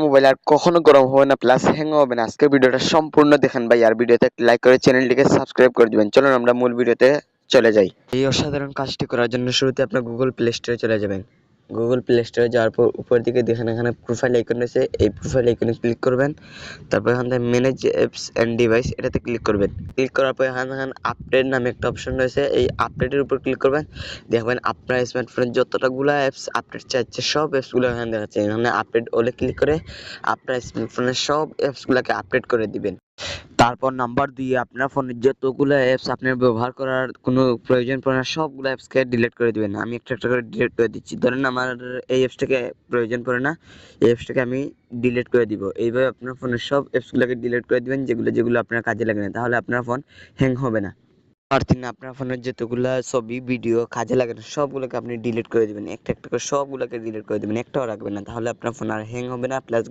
Mobile আর কখনো গরম হবে না প্লাস হ্যাং হবে না। আজকের ভিডিওটা সম্পূর্ণ দেখেন ভাই, আর ভিডিওতে লাইক করে চ্যানেলটিকে সাবস্ক্রাইব করে দিবেন। চলুন আমরা মূল ভিডিওতে চলে যাই। এই অসাধারণ কাজটি করার জন্য শুরুতে আপনার গুগল প্লে স্টোরে চলে যাবেন। গুগল প্লে স্টোরে যাওয়ার পর উপর দিকে দেখেন এখানে প্রোফাইল আইকন রয়েছে, এই প্রোফাইল আইকনে ক্লিক করবেন। তারপর এখান থেকে ম্যানেজ অ্যাপস অ্যান্ড ডিভাইস এটাতে ক্লিক করবেন। ক্লিক করার পর এখানে আপডেট নামে একটা অপশন রয়েছে, এই আপডেটের উপর ক্লিক করবেন। দেখবেন আপনার স্মার্টফোনের যতটাগুলো অ্যাপস আপডেট চাইছে সব অ্যাপসগুলো এখানে দেখাচ্ছে। এখানে আপডেট ওলে ক্লিক করে আপনার স্মার্টফোনের সব অ্যাপসগুলোকে আপডেট করে দিবেন। তারপর নাম্বার দিয়ে আপনার ফোনের যতগুলো অ্যাপস আপনার ব্যবহার করার কোনো প্রয়োজন পড়ে না সবগুলো অ্যাপসকে ডিলিট করে দিবেন। আমি একটা একটা করে ডিলিট করে দিচ্ছি। ধরেন আমার এই অ্যাপসটাকে প্রয়োজন পড়ে না, এই অ্যাপসটাকে আমি ডিলিট করে দিব। এইভাবে আপনার ফোনের সব অ্যাপসগুলোকে ডিলিট করে দিবেন যেগুলো আপনার কাজে লাগে না, তাহলে আপনার ফোন হ্যাং হবে না। আর তিনি আপনার ফোনের যতগুলা ছবি ভিডিও কাজে লাগে না সবগুলোকে আপনি ডিলিট করে দিবেন। একটা একটা করে সবগুলোকে ডিলিট করে দিবেন, একটাও রাখবেন না, তাহলে আপনার ফোন আর হ্যাং হবে না প্লাস